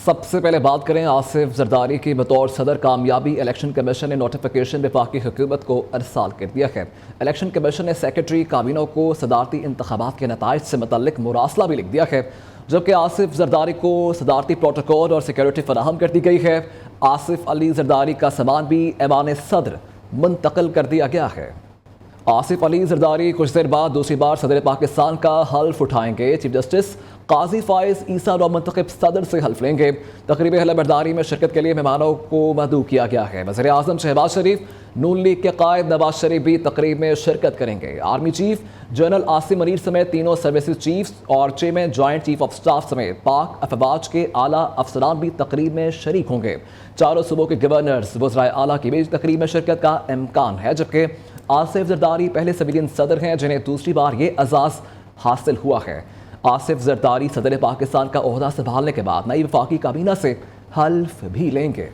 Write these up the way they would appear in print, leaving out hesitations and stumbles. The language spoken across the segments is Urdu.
سب سے پہلے بات کریں آصف زرداری کی بطور صدر کامیابی الیکشن کمیشن نے نوٹیفیکیشن وفاقی حکومت کو ارسال کر دیا ہے۔ الیکشن کمیشن نے سیکرٹری کابینہ کو صدارتی انتخابات کے نتائج سے متعلق مراسلہ بھی لکھ دیا ہے، جبکہ آصف زرداری کو صدارتی پروٹوکول اور سیکورٹی فراہم کر دی گئی ہے۔ آصف علی زرداری کا سامان بھی ایوان صدر منتقل کر دیا گیا ہے۔ آصف علی زرداری کچھ دیر بعد دوسری بار صدر پاکستان کا حلف اٹھائیں گے۔ چیف جسٹس قاضی فائز عیسیٰ نومنتخب صدر سے حلف لیں گے۔ تقریب حلف برداری میں شرکت کے لیے مہمانوں کو مدعو کیا گیا ہے۔ وزیر اعظم شہباز شریف، نون لیگ کے قائد نواز شریف بھی تقریب میں شرکت کریں گے۔ Army chief general Asim Munir سمیت تینوں سروسز چیفز اور chairman joint chief of staff سمیت پاک افواج کے اعلیٰ افسران بھی تقریب میں شریک ہوں گے۔ چاروں صوبوں کے گورنرز، وزرائے اعلیٰ کی بھی تقریب میں شرکت کا امکان ہے، جبکہ آصف زرداری پہلے سویلین صدر ہیں جنہیں دوسری بار یہ اعزاز حاصل ہوا ہے۔ آصف زرداری صدر پاکستان کا عہدہ سنبھالنے کے بعد نئی وفاقی کابینہ سے حلف بھی لیں گے۔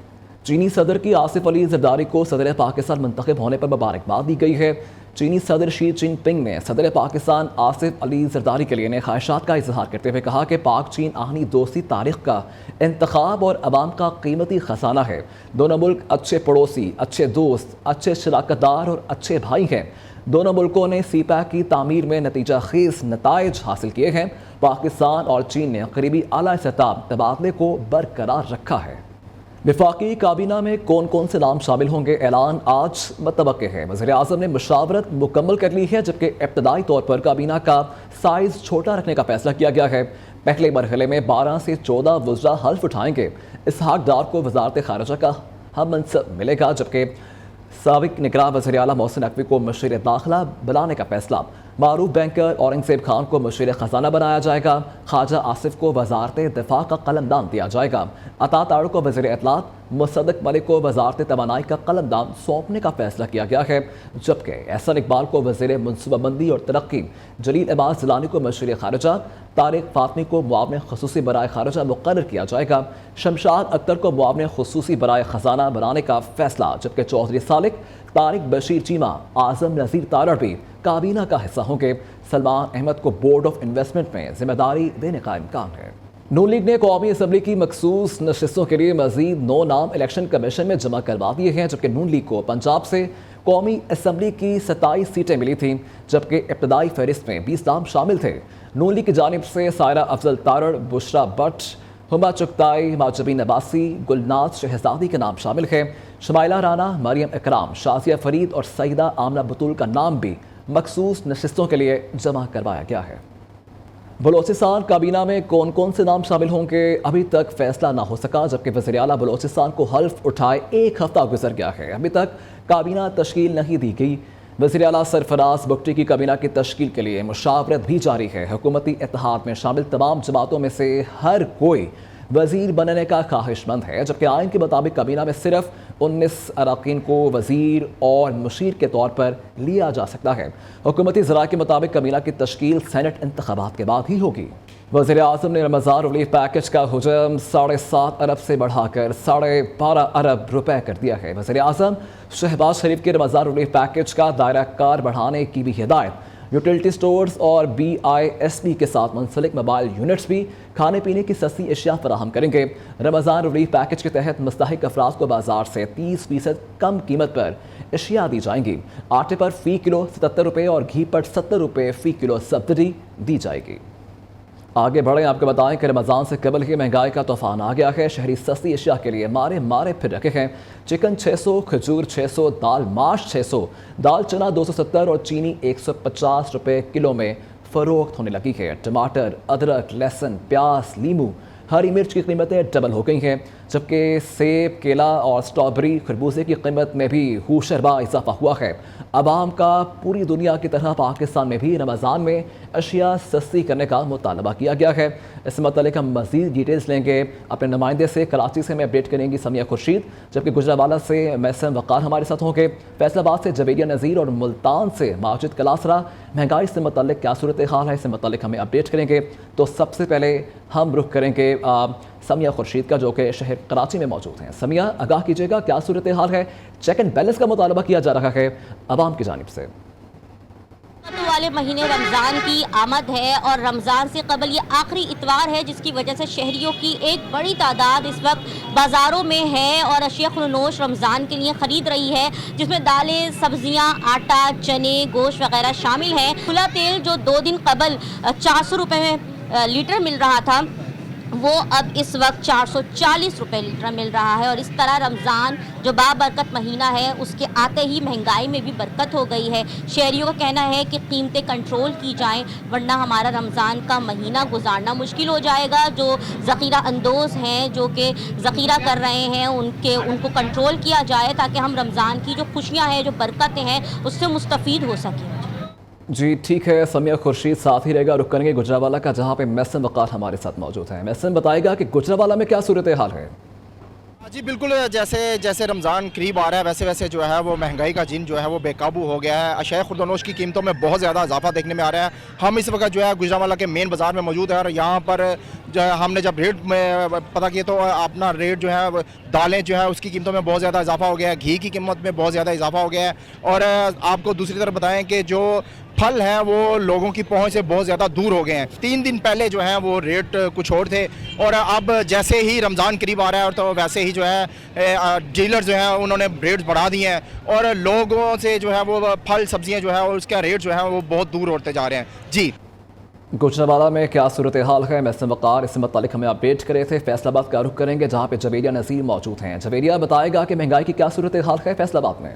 چینی صدر کی آصف علی زرداری کو صدر پاکستان منتخب ہونے پر مبارکباد دی گئی ہے۔ چینی صدر شی جن پنگ نے صدر پاکستان آصف علی زرداری کے لیے نیک خواہشات کا اظہار کرتے ہوئے کہا کہ پاک چین آہنی دوستی تاریخ کا انتخاب اور عوام کا قیمتی خزانہ ہے۔ دونوں ملک اچھے پڑوسی، اچھے دوست، اچھے شراکت دار اور اچھے بھائی ہیں۔ دونوں ملکوں نے سی پیک کی تعمیر میں نتیجہ خیز نتائج حاصل کیے ہیں۔ پاکستان اور چین نے قریبی اعلیٰ سطح تبادلے کو برقرار رکھا ہے۔ وفاقی کابینہ میں کون کون سے نام شامل ہوں گے، اعلان آج متوقع ہے۔ وزیر اعظم نے مشاورت مکمل کر لی ہے، جبکہ ابتدائی طور پر کابینہ کا سائز چھوٹا رکھنے کا فیصلہ کیا گیا ہے۔ پہلے مرحلے میں 12 سے 14 وزراء حلف اٹھائیں گے۔ اسحاق ڈار کو وزارت خارجہ کا ہم منصب ملے گا، جبکہ سابق نگراں وزیر اعلیٰ محسن نقوی کو مشیر داخلہ بنانے کا فیصلہ۔ معروف بینکر اورنگزیب خان کو مشیر خزانہ بنایا جائے گا۔ خواجہ آصف کو وزارت دفاع کا قلمدان دیا جائے گا۔ عطا تاڑو کو وزیر اطلاعات، مصدق ملک کو وزارت توانائی کا قلمدان سونپنے کا فیصلہ کیا گیا ہے، جبکہ احسن اقبال کو وزیر منصوبہ بندی اور ترقی، جلیل عباس جیلانی کو مشیر خارجہ، طارق فاطمی کو معاون خصوصی برائے خارجہ مقرر کیا جائے گا۔ شمشاد اختر کو معاون خصوصی برائے خزانہ بنانے کا فیصلہ، جبکہ چودھری سالک، طارق بشیر چیمہ، اعظم نذیر تارڑ بھی کابینہ کا حصہ ہوں گے۔ سلمان احمد کو بورڈ آف انویسٹمنٹ میں ذمہ داری دینے کا امکان ہے۔ نون لیگ نے قومی اسمبلی کی مخصوص نشستوں کے لیے مزید 9 نام الیکشن کمیشن میں جمع کروا دیے ہیں، جبکہ نون لیگ کو پنجاب سے قومی اسمبلی کی 27 سیٹیں ملی تھیں، جبکہ ابتدائی فہرست میں 20 نام شامل تھے۔ نون لیگ کی جانب سے سائرہ افضل تارڑ، بشرا بٹ، ہما چغتائی، ماجبین عباسی، گلناز شہزادی کے نام شامل ہیں۔ شمائلہ رانا، مریم اکرام، شازیہ فرید اور سیدہ آمنہ بطول کا نام بھی مخصوص نشستوں کے لیے جمع کروایا گیا ہے۔ بلوچستان کابینہ میں کون کون سے نام شامل ہوں گے ابھی تک فیصلہ نہ ہو سکا، جبکہ وزیر اعلیٰ بلوچستان کو حلف اٹھائے 1 ہفتہ گزر گیا ہے۔ ابھی تک کابینہ تشکیل نہیں دی گئی۔ وزیر اعلیٰ سرفراز بگٹی کی کابینہ کی تشکیل کے لیے مشاورت بھی جاری ہے۔ حکومتی اتحاد میں شامل تمام جماعتوں میں سے ہر کوئی وزیر بننے کا خواہش مند ہے، جبکہ آئین کے مطابق کابینہ میں صرف 19 اراکین کو وزیر اور مشیر کے طور پر لیا جا سکتا ہے۔ حکومتی ذرائع کے مطابق کابینہ کی تشکیل سینٹ انتخابات کے بعد ہی ہوگی۔ وزیر اعظم نے رمضان ریلیف پیکج کا حجم 7.5 ارب سے بڑھا کر 12.5 ارب روپے کر دیا ہے۔ وزیر اعظم شہباز شریف کے رمضان ریلیف پیکج کا دائرہ کار بڑھانے کی بھی ہدایت۔ یوٹیلٹی سٹورز اور BISP کے ساتھ منسلک موبائل یونٹس بھی کھانے پینے کی سستی اشیاء فراہم کریں گے۔ رمضان ریلیف پیکج کے تحت مستحق افراد کو بازار سے 30% کم قیمت پر اشیاء دی جائیں گی۔ آٹے پر فی کلو 77 روپے اور گھی پر 70 روپے فی کلو سبسڈی دی جائے گی۔ آگے بڑھیں، آپ کو بتائیں کہ رمضان سے قبل ہی مہنگائی کا طوفان آ گیا ہے۔ شہری سستی اشیاء کے لیے مارے پھر رکھے ہیں۔ چکن 600، کھجور 600، دال ماش 600، دال چنا 270 اور چینی 150 روپے کلو میں فروخت ہونے لگی ہے۔ ٹماٹر، ادرک، لہسن، پیاز، لیمو، ہری مرچ کی قیمتیں ڈبل ہو گئی ہیں، جبکہ سیب، کیلا اور سٹرابری، خربوزے کی قیمت میں بھی ہوشربا اضافہ ہوا ہے۔ عوام کا پوری دنیا کی طرح پاکستان میں بھی رمضان میں اشیاء سستی کرنے کا مطالبہ کیا گیا ہے۔ اس سے متعلق ہم مزید ڈیٹیلز لیں گے اپنے نمائندے سے۔ کراچی سے ہمیں اپڈیٹ کریں گی سمیہ خورشید، جبکہ گجرانوالہ سے محسن وقار ہمارے ساتھ ہوں گے۔ فیصل آباد سے جویریہ نذیر اور ملتان سے ماجد کلاسرا مہنگائی سے متعلق کیا صورتحال ہے، اس سے متعلق ہمیں اپڈیٹ کریں گے۔ تو سب سے پہلے ہم رخ کریں گے سمیہ خورشید کا، جو کہ شہر کراچی میں موجود ہیں۔ سمیہ، آگاہ کیجیے گا کیا صورتحال ہے؟ چیک اینڈ بیلنس کا مطالبہ کیا جا رہا ہے عوام کی جانب سے۔ والے مہینے رمضان کی آمد ہے اور رمضان سے قبل یہ آخری اتوار ہے، جس کی وجہ سے شہریوں کی ایک بڑی تعداد اس وقت بازاروں میں ہے اور اشیاء خنوش رمضان کے لیے خرید رہی ہے، جس میں دالیں، سبزیاں، آٹا، چنے، گوشت وغیرہ شامل ہیں۔ کھلا تیل جو 2 دن قبل 400 روپے میں لیٹر مل رہا تھا، وہ اب اس وقت 440 روپے لیٹر مل رہا ہے، اور اس طرح رمضان جو بابرکت مہینہ ہے اس کے آتے ہی مہنگائی میں بھی برکت ہو گئی ہے۔ شہریوں کا کہنا ہے کہ قیمتیں کنٹرول کی جائیں ورنہ ہمارا رمضان کا مہینہ گزارنا مشکل ہو جائے گا۔ جو ذخیرہ اندوز ہیں، جو کہ ذخیرہ کر رہے ہیں، ان کو کنٹرول کیا جائے تاکہ ہم رمضان کی جو خوشیاں ہیں، جو برکتیں ہیں، اس سے مستفید ہو سکیں۔ جی ٹھیک ہے، سمیہ خورشید ساتھ ہی رہے گا۔ رخ کریں گے گجرانوالہ کا، جہاں پہ محسن وقار ہمارے ساتھ موجود ہیں۔ محسن بتائے گا کہ گجرانوالہ میں کیا صورتحال ہے؟ جی بالکل، جیسے رمضان قریب آ رہا ہے ویسے ویسے جو ہے وہ مہنگائی کا جن جو ہے وہ بے قابو ہو گیا ہے۔ اشیاء خوردونوش کی قیمتوں میں بہت زیادہ اضافہ دیکھنے میں آ رہا ہے۔ ہم اس وقت جو ہے گجرانوالہ کے مین بازار میں موجود ہے، اور یہاں پر جو ہے ہم نے جب ریٹ میں پتہ کیا تو اپنا ریٹ جو ہے دالیں جو ہے اس کی قیمتوں میں بہت زیادہ اضافہ ہو گیا ہے، گھی کی قیمت میں بہت زیادہ اضافہ ہو گیا ہے، اور آپ کو دوسری طرف بتائیں کہ جو پھل ہیں وہ لوگوں کی پہنچ سے بہت زیادہ دور ہو گئے ہیں۔ 3 دن پہلے جو ہیں وہ ریٹ کچھ اور تھے، اور اب جیسے ہی رمضان قریب آ رہا ہے اور تو ویسے ہی جو ہے ڈیلر جو ہیں انہوں نے ریٹ بڑھا دیے ہیں، اور لوگوں سے جو ہے وہ پھل سبزیاں جو ہے اور اس کا ریٹ جو ہے وہ بہت دور ہوتے جا رہے ہیں۔ جی گجرانوالہ میں کیا صورتحال ہے؟ محسن وقار اس سے متعلق ہمیں اپڈیٹ کرے تھے۔ فیصل آباد کا رخ کریں گے، جہاں پہ جویریہ نذیر موجود ہیں۔ جویریہ بتائے گا کہ مہنگائی کی کیا صورتحال ہے فیصل آباد میں؟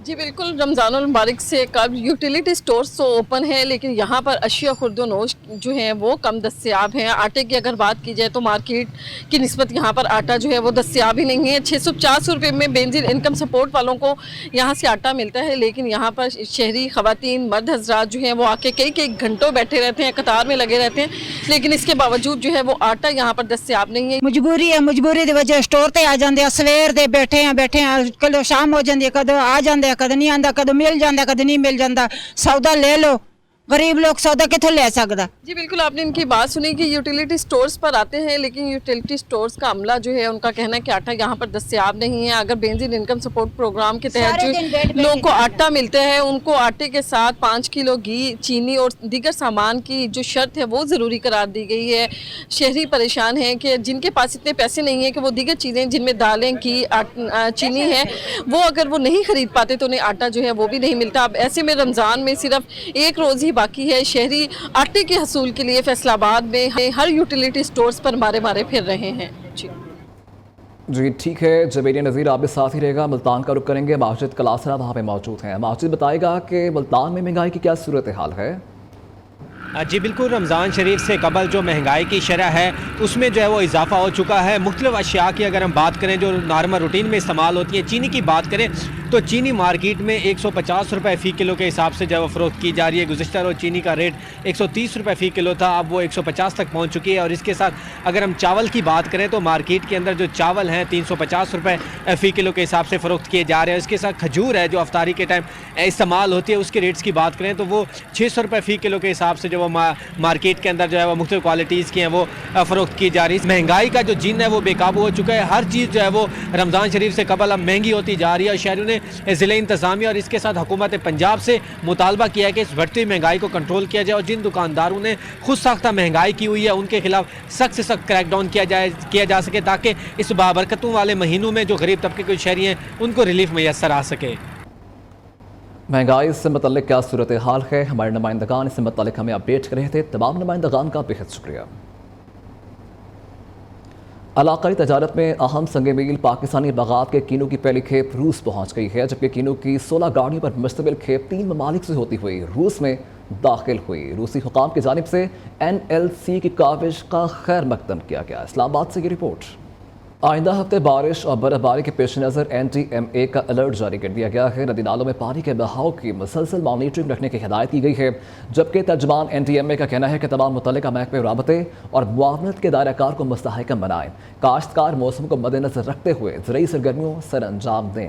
جی بالکل، رمضان المبارک سے قبل یوٹیلیٹی سٹورز تو اوپن ہیں، لیکن یہاں پر اشیاء خوردونوش جو ہیں وہ کم دستیاب ہیں۔ آٹے کی اگر بات کی جائے تو مارکیٹ کی نسبت یہاں پر آٹا جو ہے وہ دستیاب ہی نہیں ہے۔ 650 روپے میں بینظیر انکم سپورٹ والوں کو یہاں سے آٹا ملتا ہے، لیکن یہاں پر شہری خواتین، مرد حضرات جو ہیں وہ آ کے کئی گھنٹوں بیٹھے رہتے ہیں، قطار میں لگے رہتے ہیں، لیکن اس کے باوجود جو ہے وہ آٹا یہاں پر دستیاب نہیں ہے۔ مجبوری ہے، مجبوری دی وجہ سٹور تے آ جاندے ہیں، سویر دے بیٹھے ہیں، کدو شام ہو جاندی ہے، کدو آ جاندے ہیں، کدو نہیں آندا، کدو مل جاندہ، کدو نہیں مل جاندہ۔ سودا لے لو، غریب لوگ سودا کتوں لے سکدا؟ جی بالکل، آپ نے ان کی بات سنی کہ یوٹیلیٹی سٹورز پر آتے ہیں، لیکن یوٹیلیٹی سٹورز کا عملہ جو ہے ان کا کہنا ہے کہ آٹا یہاں پر دستیاب نہیں ہے۔ اگر بینظیر انکم سپورٹ پروگرام کے تحت جو لوگوں کو آٹا ملتا ہے، ان کو آٹے کے ساتھ 5 کلو گھی، چینی اور دیگر سامان کی جو شرط ہے وہ ضروری قرار دی گئی ہے۔ شہری پریشان ہیں کہ جن کے پاس اتنے پیسے نہیں ہیں کہ وہ دیگر چیزیں جن میں دالیں، گھی، چینی ہے، وہ اگر وہ نہیں خرید پاتے تو انہیں آٹا جو ہے وہ بھی نہیں ملتا۔ اب ایسے میں رمضان میں صرف ایک روز ہی باقی ہے۔ شہری آٹے کے حصول کے لیے فیصل آباد میں ہر یوٹیلیٹی سٹورز پر مارے پھر رہے ہیں۔ جی ٹھیک ہے، جویریہ نذیر آپ بھی ساتھ ہی رہے گا۔ ملتان کا رخ کریں گے، ماجد کلاسرا وہاں پہ موجود ہیں۔ ماجد بتائے گا کہ ملتان میں مہنگائی کی کیا صورتحال ہے؟ جی بالکل، رمضان شریف سے قبل جو مہنگائی کی شرح ہے اس میں جو ہے وہ اضافہ ہو چکا ہے۔ مختلف اشیاء کی اگر ہم بات کریں جو نارمل روٹین میں استعمال ہوتی ہیں، چینی کی بات کریں تو چینی مارکیٹ میں 150 روپے فی کلو کے حساب سے جو ہے فروخت کی جا رہی ہے۔ گزشتہ روز چینی کا ریٹ 130 روپے فی کلو تھا، اب وہ 150 تک پہنچ چکی ہے۔ اور اس کے ساتھ اگر ہم چاول کی بات کریں تو مارکیٹ کے اندر جو چاول ہیں 350 روپے فی کلو کے حساب سے فروخت کیے جا رہے ہیں۔ اس کے ساتھ کھجور ہے جو افطاری کے ٹائم استعمال ہوتی ہے، اس کے ریٹس کی بات کریں تو وہ 600 روپے فی کلو کے حساب سے جو وہ مارکیٹ کے اندر جو ہے وہ مختلف کوالٹیز کی ہیں وہ فروخت کی جا رہی ہے۔ مہنگائی کا جو جن ہے وہ بے قابو ہو چکا ہے، ہر چیز جو ہے وہ رمضان شریف سے قبل اب مہنگی ہوتی جا رہی ہے۔ اور شہریوں نے ضلع انتظامیہ اور اس کے ساتھ حکومت پنجاب سے مطالبہ کیا ہے کہ اس بڑھتی مہنگائی کو کنٹرول کیا جائے، اور جن دکانداروں نے خود ساختہ مہنگائی کی ہوئی ہے ان کے خلاف سخت سے سخت کریک ڈاؤن کیا جا سکے، تاکہ اس بابرکتوں والے مہینوں میں جو غریب طبقے کے شہری ہیں ان کو ریلیف میسر آ سکے۔ مہنگائی سے متعلق کیا صورتحال ہے؟ ہمارے نمائندگان اس سے متعلق ہمیں اپڈیٹ کر رہے تھے۔ تمام نمائندگان کا بہت شکریہ۔ علاقائی تجارت میں اہم سنگ میل پاکستانی باغات کے کینو کی پہلی کھیپ روس پہنچ گئی ہے، جبکہ کینو کی 16 گاڑیوں پر مشتمل کھیپ 3 ممالک سے ہوتی ہوئی روس میں داخل ہوئی۔ روسی حکام کی جانب سے NLC کی کاوش کا خیر مقدم کیا گیا۔ اسلام آباد سے یہ رپورٹ۔ آئندہ ہفتے بارش اور برف باری کے پیش نظر NTMA کا الرٹ جاری کر دیا گیا ہے۔ ندی نالوں میں پانی کے بہاؤ کی مسلسل مانیٹرنگ رکھنے کی ہدایت کی گئی ہے، جبکہ ترجمان NTMA کا کہنا ہے کہ تمام متعلقہ محکمے رابطے اور معاونت کے دائرہ کار کو مستحکم بنائیں، کاشتکار موسم کو مد نظر رکھتے ہوئے زرعی سرگرمیوں سر انجام دیں۔